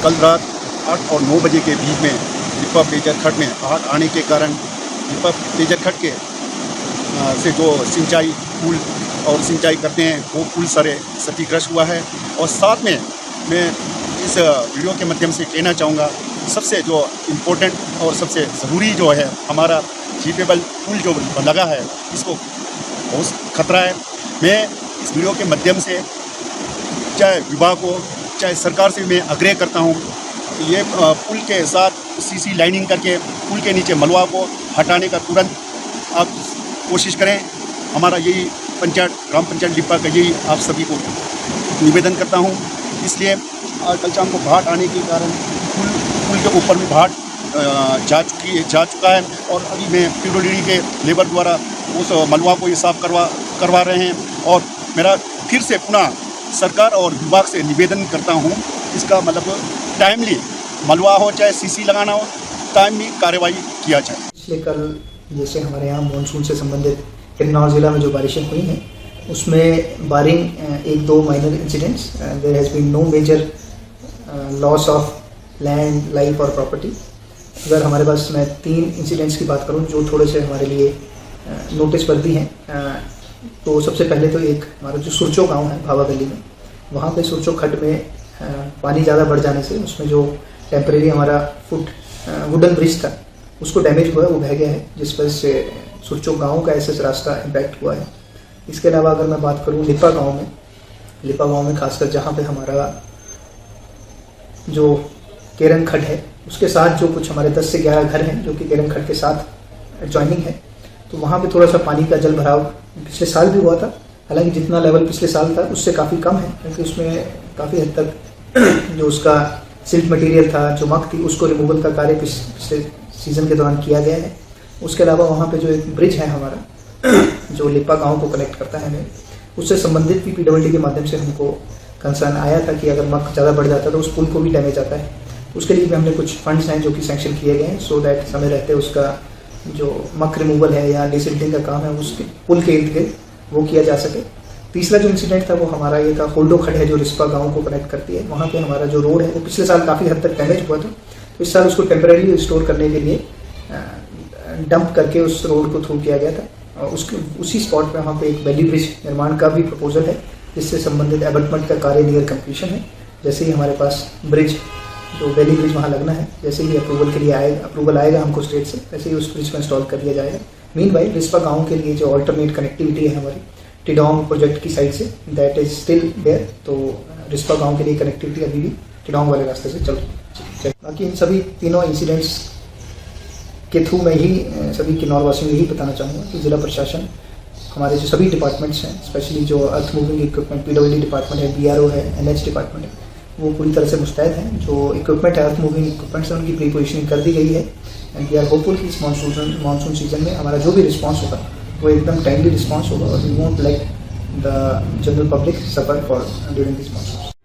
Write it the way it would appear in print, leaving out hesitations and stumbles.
कल रात 8 और 9 बजे के बीच में लिपा पेजर खड्ड में आग आने के कारण लिपा पेजर खड्ड के से जो सिंचाई पुल और सिंचाई करते हैं वो पुल सारे क्षतिग्रस्त हुआ है। और साथ में मैं इस वीडियो के माध्यम से कहना चाहूँगा, सबसे जो इम्पोर्टेंट और सबसे ज़रूरी जो है हमारा जीपेबल पुल जो लगा है इसको बहुत खतरा है। मैं इस वीडियो के माध्यम से चाहे विभाग को चाहे सरकार से मैं आग्रह करता हूँ कि ये पुल के साथ सीसी लाइनिंग करके पुल के नीचे मलबा को हटाने का तुरंत आप कोशिश करें। हमारा यही ग्राम पंचायत लिपा का यही आप सभी को निवेदन करता हूँ। इसलिए आज कल शाम को भाट आने के कारण पुल के ऊपर में भाट जा चुका है और अभी मैं पीडब्ल्यूडी के लेबर द्वारा उस मलबा को ये साफ करवा रहे हैं। और मेरा फिर से पुनः सरकार और विभाग से निवेदन करता हूँ, इसका मतलब टाइमली मलबा हो चाहे सीसी लगाना हो, टाइमली कार्रवाई किया जाए। पिछले कल जैसे हमारे यहाँ मानसून से संबंधित किन्नौर ज़िला में जो बारिशें हुई हैं उसमें बारिंग एक दो minor incidents, there has been no major loss of land, life और प्रॉपर्टी। अगर हमारे पास मैं 3 इंसिडेंट्स की बात करूं जो थोड़े से हमारे लिए नोटिस वर्दी हैं, तो सबसे पहले तो एक हमारा जो सुरचो गांव है भावा गली में, वहाँ पे सुरचो खड्ड में पानी ज़्यादा बढ़ जाने से उसमें जो टेम्परेरी हमारा वुडन ब्रिज था उसको डैमेज हुआ है, वो बह गया है, जिस वजह से सुरचो गांव का ऐसा रास्ता इम्पैक्ट हुआ है। इसके अलावा अगर मैं बात करूँ लिपा गांव में खासकर जहाँ पे हमारा जो केरंग खड्ड है उसके साथ जो कुछ हमारे 10 से 11 घर हैं जो कि केरंग खड्ड के साथ ज्वाइनिंग है, तो वहाँ पे थोड़ा सा पानी का जल भराव पिछले साल भी हुआ था। हालांकि जितना लेवल पिछले साल था उससे काफ़ी कम है, क्योंकि उसमें काफ़ी हद तक जो उसका सिल्ट मटेरियल था, जो मक थी, उसको रिमूवल का कार्य पिछले सीज़न के दौरान किया गया है। उसके अलावा वहाँ पे जो एक ब्रिज है हमारा जो लिपा गांव को कनेक्ट करता है, उससे संबंधित भी पीडब्ल्यूडी के माध्यम से हमको कंसर्न आया था कि अगर मक ज़्यादा बढ़ जाता है तो उस पुल को भी डैमेज आता है। उसके लिए भी हमने कुछ फंड्स हैं जो कि सैंक्शन किए गए हैं, सो दैट समय रहते उसका जो मक रिमूवल है या डिसिल्टिंग का काम है उसके पुल के इर्द गिर्द वो किया जा सके। तीसरा जो इंसिडेंट था वो हमारा ये था होल्डो खड्ड है जो रिस्पा गाँव को कनेक्ट करती है। वहाँ पर हमारा जो रोड है वो पिछले साल काफ़ी हद तक डैमेज हुआ था, तो इस साल उसको टेम्परेरी रिस्टोर करने के लिए डंप करके उस रोड को थ्रू किया गया था। और उसी स्पॉट पे वहाँ पे एक वैली ब्रिज निर्माण का भी प्रपोजल है, जिससे संबंधित एबटमेंट का कार्य नियर कंप्लीशन है। जैसे ही हमारे पास ब्रिज जो वैली ब्रिज वहाँ लगना है, जैसे ही अप्रूवल आएगा हमको स्टेट से, वैसे ही उस ब्रिज को इंस्टॉल कर दिया जाएगा। मीनवाइल रिस्पा गाँव के लिए जो ऑल्टरनेट कनेक्टिविटी है हमारी टिडोंग प्रोजेक्ट की साइड से, दैट इज स्टिल देयर। तो रिस्पा गाँव के लिए कनेक्टिविटी अभी भी टिडोंग वाले रास्ते से चल रही है। बाकी इन सभी तीनों इंसिडेंट्स के थ्रू मैं ही सभी किन्नौर वासियों को यही बताना चाहूँगा कि ज़िला प्रशासन, हमारे जो सभी डिपार्टमेंट्स हैं, स्पेशली जो earth moving equipment PWD department है, बीआरओ है, एनएच डिपार्टमेंट है, वो पूरी तरह से मुस्तैद हैं। जो इक्विपमेंट है अर्थ मूविंग इक्विपमेंट्स हैं उनकी प्री पोजिशनिंग कर दी गई है। एंड वी आर होपफुल कि इस मानसून सीजन में हमारा जो भी रिस्पॉन्स होगा वो एकदम टाइमली रिस्पॉन्स होगा और we won't let the general public suffer for during this monsoon.